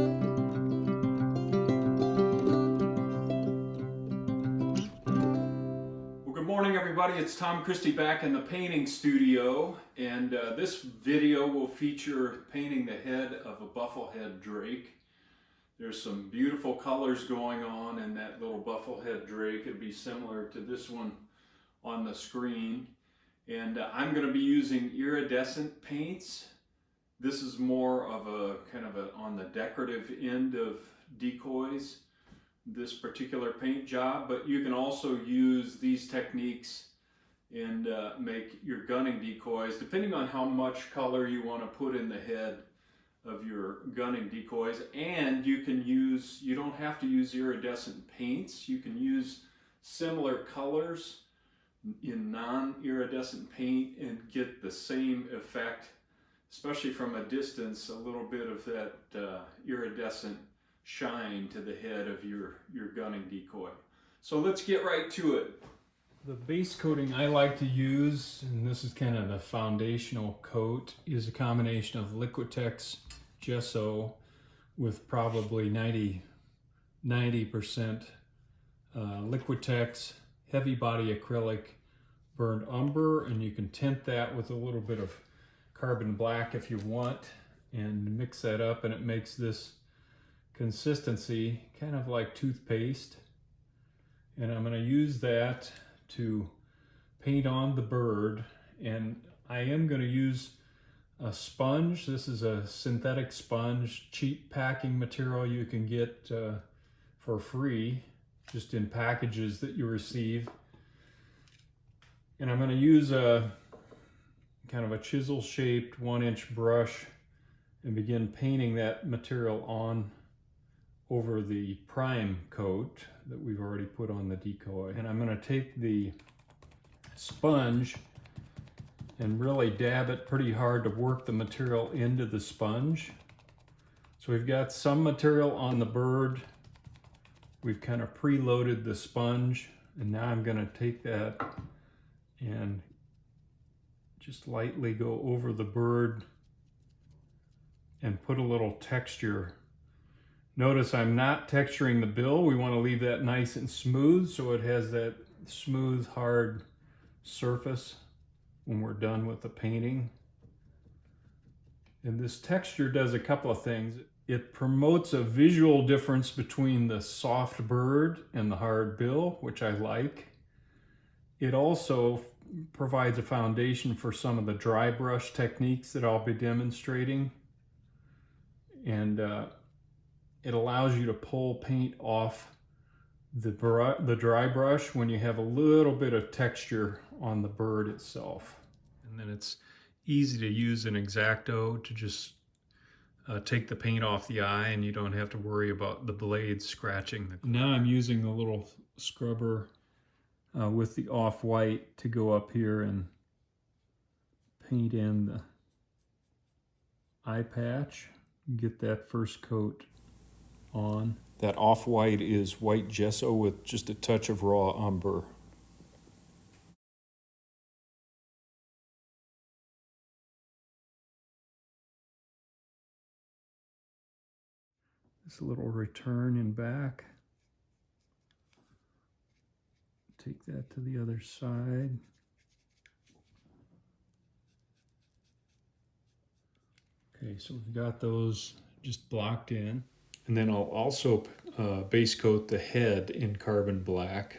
Good morning, everybody. It's Tom Christie back in the painting studio, and this video will feature painting the head of a Bufflehead Drake. There's some beautiful colors going on in that little Bufflehead Drake. It'd be similar to this one on the screen, and I'm going to be using iridescent paints. This is more of a kind of on the decorative end of decoys, this particular paint job, but you can also use these techniques and make your gunning decoys, depending on how much color you want to put in the head of your gunning decoys. And you don't have to use iridescent paints. You can use similar colors in non-iridescent paint and get the same effect, especially from a distance, a little bit of that iridescent shine to the head of your gunning decoy. So let's get right to it. The base coating I like to use, and this is kind of the foundational coat, is a combination of Liquitex gesso with probably 90% Liquitex heavy body acrylic burned umber, and you can tint that with a little bit of carbon black if you want, and mix that up, and it makes this consistency kind of like toothpaste. And I'm going to use that to paint on the bird, and I am going to use a sponge. This is a synthetic sponge, cheap packing material you can get for free just in packages that you receive. And I'm going to use a kind of a chisel shaped 1-inch brush and begin painting that material on over the prime coat that we've already put on the decoy. And I'm going to take the sponge and really dab it pretty hard to work the material into the sponge. So we've got some material on the bird. We've kind of preloaded the sponge, and now I'm going to take that and just lightly go over the bird and put a little texture. Notice I'm not texturing the bill. We want to leave that nice and smooth so it has that smooth, hard surface when we're done with the painting. And this texture does a couple of things. It promotes a visual difference between the soft bird and the hard bill, which I like. It also provides a foundation for some of the dry brush techniques that I'll be demonstrating. And it allows you to pull paint off the dry brush when you have a little bit of texture on the bird itself. And then it's easy to use an X-Acto to just take the paint off the eye, and you don't have to worry about the blade scratching the clay. Now I'm using the little scrubber with the off-white to go up here and paint in the eye patch. Get that first coat on. That off-white is white gesso with just a touch of raw umber. This little return and back. Take that to the other side. Okay, so we've got those just blocked in. And then I'll also base coat the head in carbon black.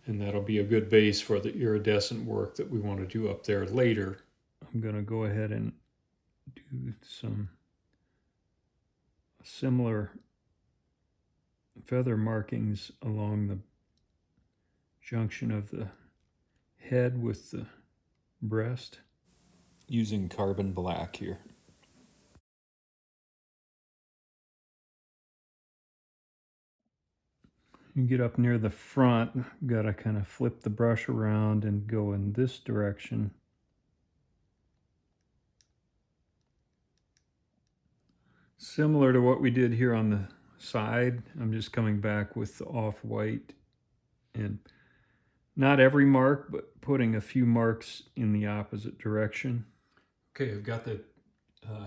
And that'll be a good base for the iridescent work that we want to do up there later. I'm going to go ahead and do some similar feather markings along the junction of the head with the breast, using carbon black here. You get up near the front, got to kind of flip the brush around and go in this direction. Similar to what we did here on the side, I'm just coming back with the off-white, and not every mark, but putting a few marks in the opposite direction. Okay, I've got the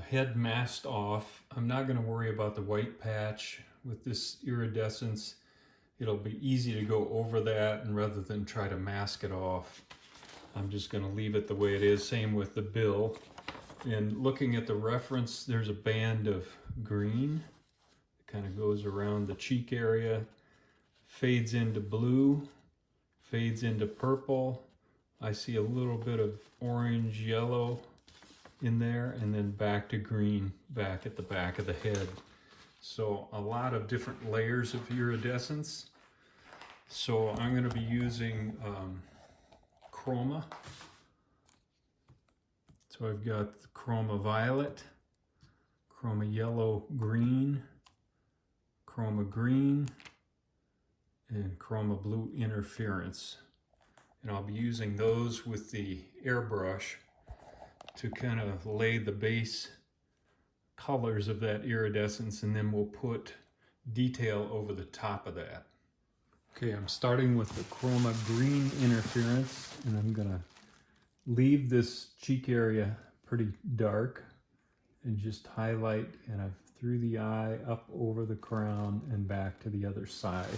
head masked off. I'm not going to worry about the white patch with this iridescence. It'll be easy to go over that, and rather than try to mask it off, I'm just going to leave it the way it is. Same with the bill. And looking at the reference, there's a band of green. It kind of goes around the cheek area, fades into blue, fades into purple. I see a little bit of orange, yellow in there, and then back to green back at the back of the head. So a lot of different layers of iridescence. So I'm going to be using chroma. So I've got the chroma violet, chroma yellow green, chroma green, and chroma blue interference. And I'll be using those with the airbrush to kind of lay the base colors of that iridescence, and then we'll put detail over the top of that. Okay, I'm starting with the chroma green interference, and I'm gonna leave this cheek area pretty dark and just highlight kind of through the eye, up over the crown, and back to the other side.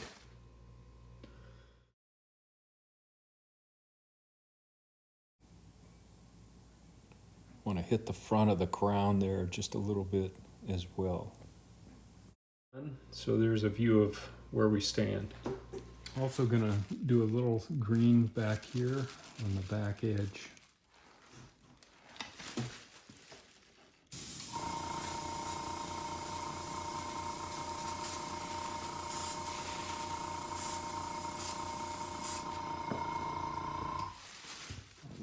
Want to hit the front of the crown there just a little bit as well. So there's a view of where we stand. Also gonna do a little green back here on the back edge.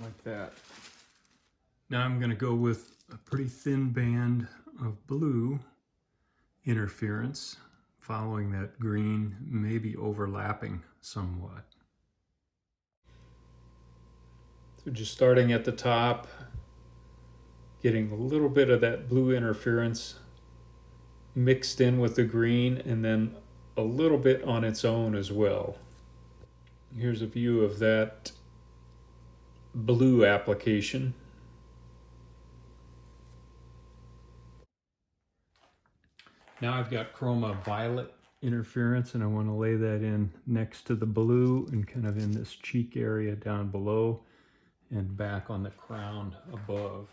Like that. Now I'm going to go with a pretty thin band of blue interference, following that green, maybe overlapping somewhat. So just starting at the top, getting a little bit of that blue interference mixed in with the green, and then a little bit on its own as well. Here's a view of that blue application. Now I've got chroma violet interference, and I want to lay that in next to the blue and kind of in this cheek area down below and back on the crown above.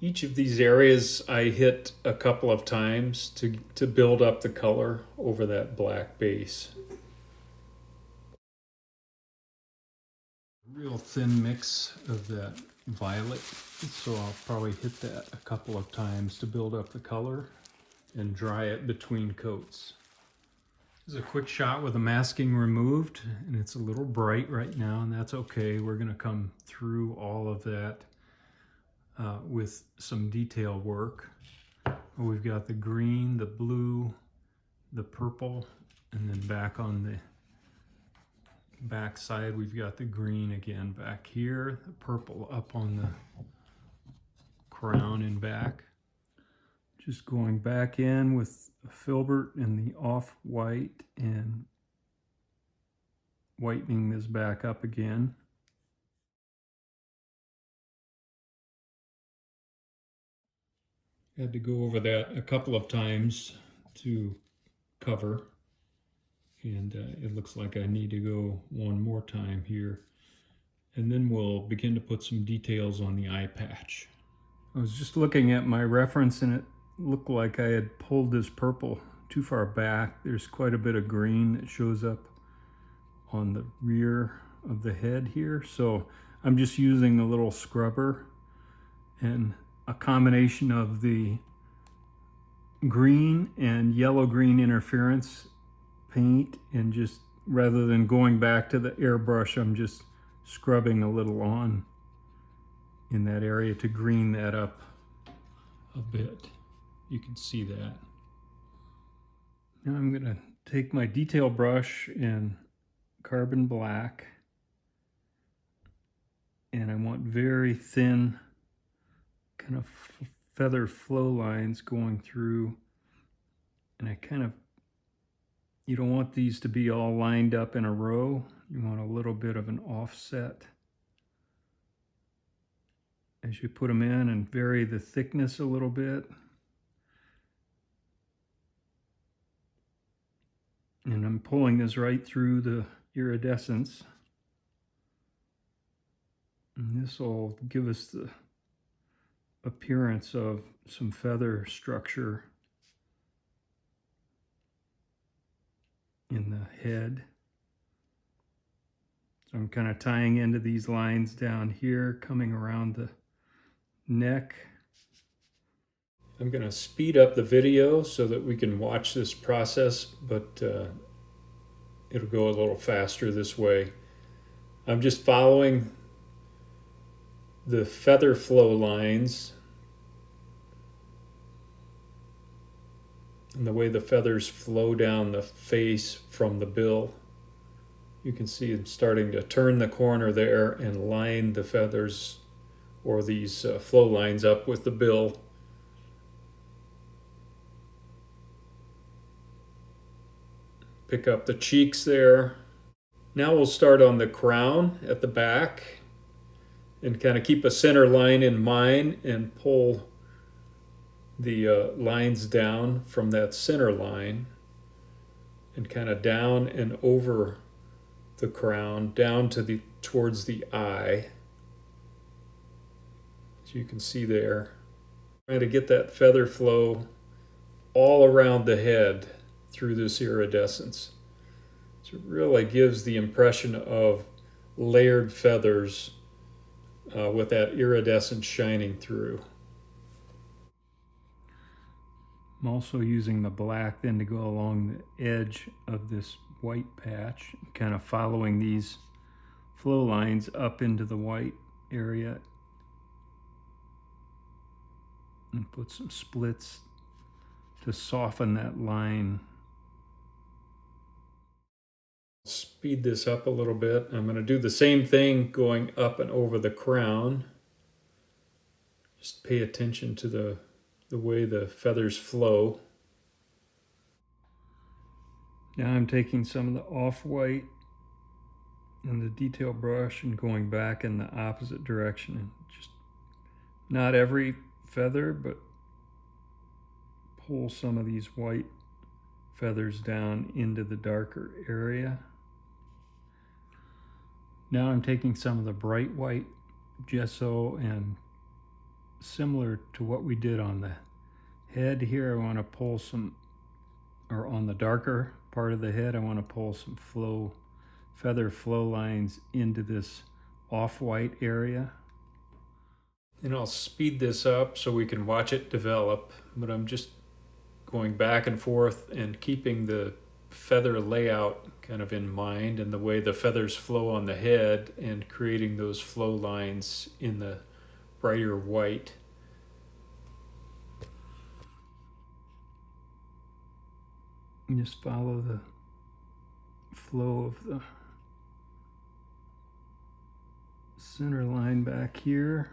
Each of these areas I hit a couple of times to build up the color over that black base. Real thin mix of that violet, so I'll probably hit that a couple of times to build up the color and dry it between coats. This is a quick shot with the masking removed, and it's a little bright right now, and that's okay. We're going to come through all of that with some detail work. We've got the green, the blue, the purple, and then back on the back side we've got the green again back here, the purple up on the crown and back. Just going back in with a filbert and the off-white and whitening this back up again. Had to go over that a couple of times to cover, and it looks like I need to go one more time here, and then we'll begin to put some details on the eye patch. I was just looking at my reference, and it looked like I had pulled this purple too far back. There's quite a bit of green that shows up on the rear of the head here, so I'm just using a little scrubber and a combination of the green and yellow-green interference paint, and just rather than going back to the airbrush, I'm just scrubbing a little on in that area to green that up a bit. You can see that. Now I'm going to take my detail brush in carbon black, and I want very thin kind of feather flow lines going through, and you don't want these to be all lined up in a row. You want a little bit of an offset, as you put them in, and vary the thickness a little bit. And I'm pulling this right through the iridescence. And this will give us the appearance of some feather structure in the head. So I'm kind of tying into these lines down here, coming around the neck. I'm going to speed up the video so that we can watch this process, but it'll go a little faster this way. I'm just following the feather flow lines and the way the feathers flow down the face from the bill. You can see it's starting to turn the corner there and line the feathers or these flow lines up with the bill. Pick up the cheeks there. Now we'll start on the crown at the back and kind of keep a center line in mind and pull the lines down from that center line and kind of down and over the crown, down to towards the eye. As you can see there, trying to get that feather flow all around the head through this iridescence. So it really gives the impression of layered feathers with that iridescence shining through. I'm also using the black then to go along the edge of this white patch, kind of following these flow lines up into the white area, and put some splits to soften that line. Speed this up a little bit. I'm going to do the same thing going up and over the crown. Just pay attention to the way the feathers flow. Now I'm taking some of the off-white and the detail brush and going back in the opposite direction. And just not every feather, but pull some of these white feathers down into the darker area. Now I'm taking some of the bright white gesso, and similar to what we did on the head here, I want to pull some, or on the darker part of the head, I want to pull some feather flow lines into this off-white area. And I'll speed this up so we can watch it develop, but I'm just going back and forth and keeping the feather layout kind of in mind and the way the feathers flow on the head and creating those flow lines in the brighter white. And just follow the flow of the center line back here.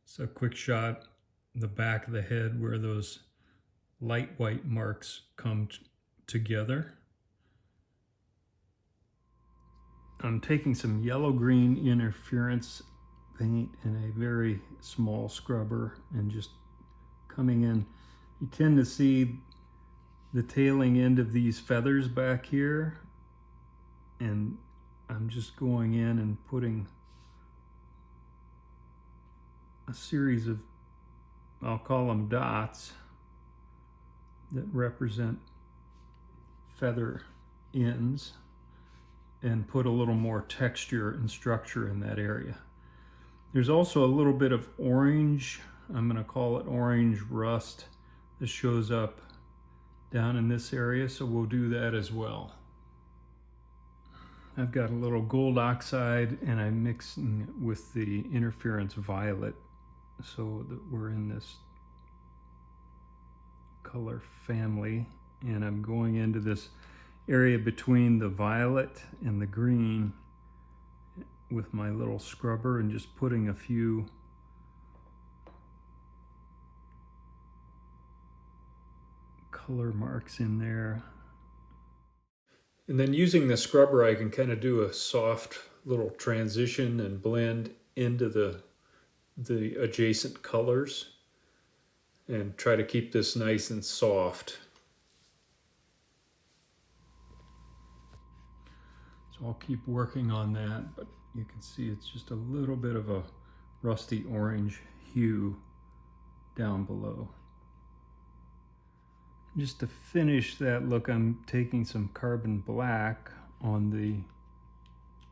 So a quick shot, the back of the head where those light white marks come together. I'm taking some yellow-green interference paint in a very small scrubber and just coming in. You tend to see the tailing end of these feathers back here, and I'm just going in and putting a series of, I'll call them dots, that represent feather ends, and put a little more texture and structure in that area. There's also a little bit of orange, I'm going to call it orange rust, that shows up down in this area, so we'll do that as well. I've got a little gold oxide and I'm mixing it with the interference violet so that we're in this color family, and I'm going into this area between the violet and the green with my little scrubber and just putting a few color marks in there. And then using the scrubber, I can kind of do a soft little transition and blend into the adjacent colors and try to keep this nice and soft. So I'll keep working on that, but you can see it's just a little bit of a rusty orange hue down below. Just to finish that look, I'm taking some carbon black on the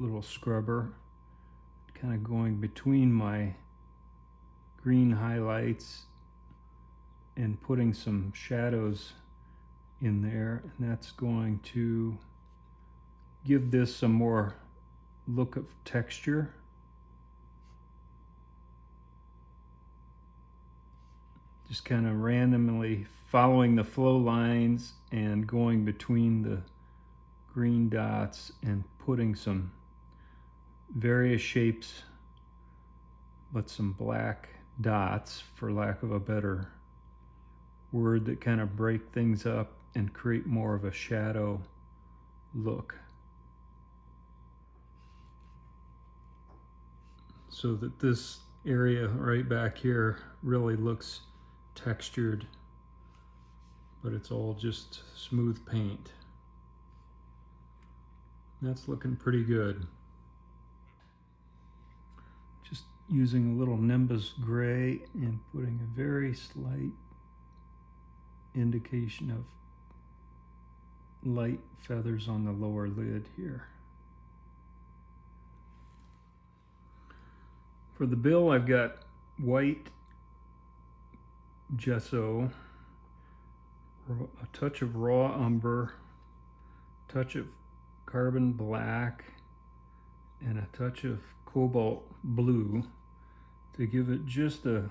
little scrubber, kind of going between my green highlights and putting some shadows in there, and that's going to give this some more look of texture. Just kind of randomly following the flow lines and going between the green dots and putting some various shapes, but some black dots, for lack of a better word, that kind of break things up and create more of a shadow look, so that this area right back here really looks textured, but it's all just smooth paint. That's looking pretty good. Just using a little Nimbus gray and putting a very slight indication of light feathers on the lower lid here. For the bill, I've got white gesso, a touch of raw umber, a touch of carbon black, and a touch of cobalt blue to give it just a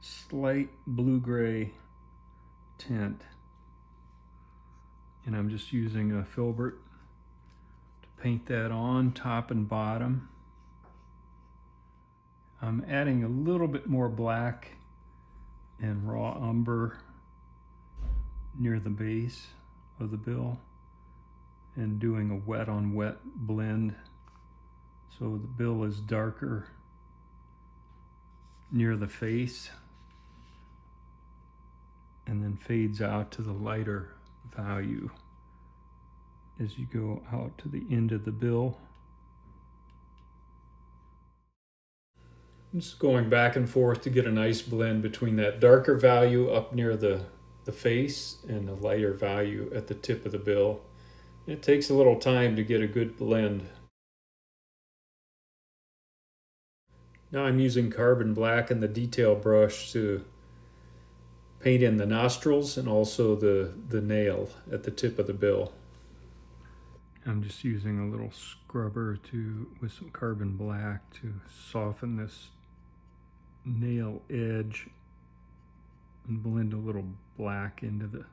slight blue-gray tint. And I'm just using a filbert to paint that on top and bottom. I'm adding a little bit more black and raw umber near the base of the bill and doing a wet on wet blend, so the bill is darker near the face and then fades out to the lighter value as you go out to the end of the bill. I'm just going back and forth to get a nice blend between that darker value up near the face and the lighter value at the tip of the bill. It takes a little time to get a good blend. Now I'm using carbon black and the detail brush to paint in the nostrils and also the nail at the tip of the bill. I'm just using a little scrubber with some carbon black to soften this nail edge and blend a little black into the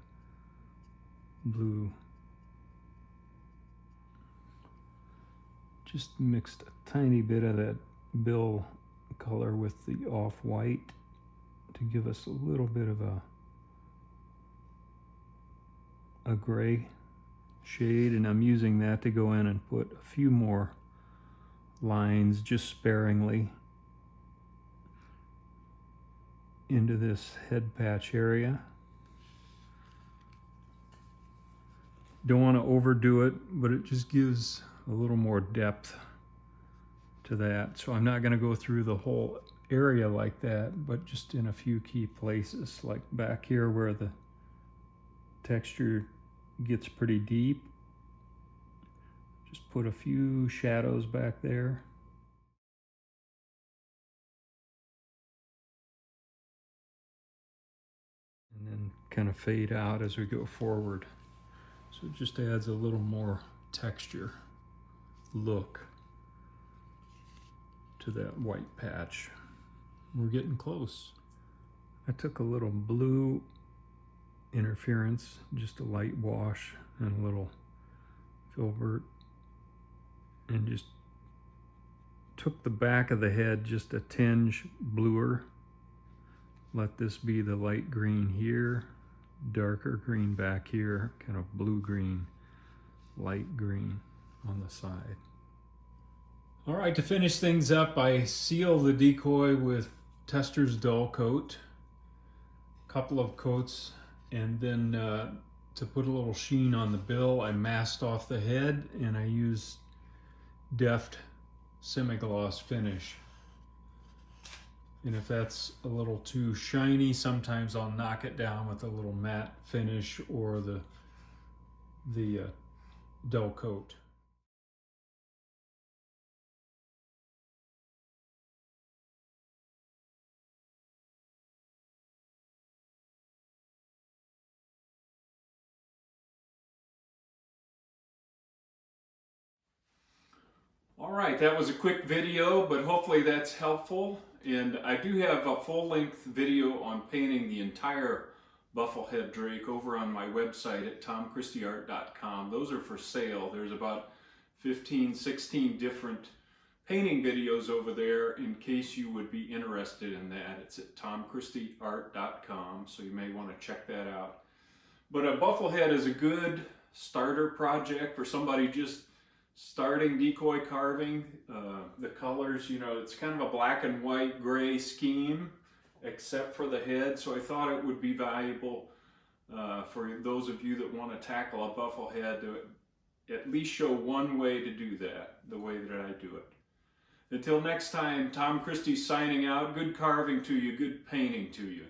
blue. Just mixed a tiny bit of that bill color with the off-white to give us a little bit of a gray shade, and I'm using that to go in and put a few more lines just sparingly into this head patch area. Don't want to overdo it, but it just gives a little more depth to that. So I'm not going to go through the whole area like that, but just in a few key places, like back here where the texture gets pretty deep. Just put a few shadows back there. And then kind of fade out as we go forward. So it just adds a little more texture, look to that white patch. We're getting close. I took a little blue interference, just a light wash and a little filbert, and just took the back of the head just a tinge bluer. Let this be the light green here, darker green back here, kind of blue green light green on the side. All right, to finish things up, I seal the decoy with Tester's dull coat, a couple of coats, and then to put a little sheen on the bill, I masked off the head and I used Deft semi-gloss finish. And if that's a little too shiny, sometimes I'll knock it down with a little matte finish or the dull coat. All right, that was a quick video, but hopefully that's helpful. And I do have a full-length video on painting the entire Bufflehead Drake over on my website at tomchristyart.com. Those are for sale. There's about 15, 16 different painting videos over there in case you would be interested in that. It's at tomchristyart.com, so you may want to check that out. But a Bufflehead is a good starter project for somebody just starting decoy carving. The colors, you know, it's kind of a black and white gray scheme except for the head, so I thought it would be valuable for those of you that want to tackle a Bufflehead to at least show one way to do that, the way that I do it. Until next time, Tom Christie signing out. Good carving to you, good painting to you.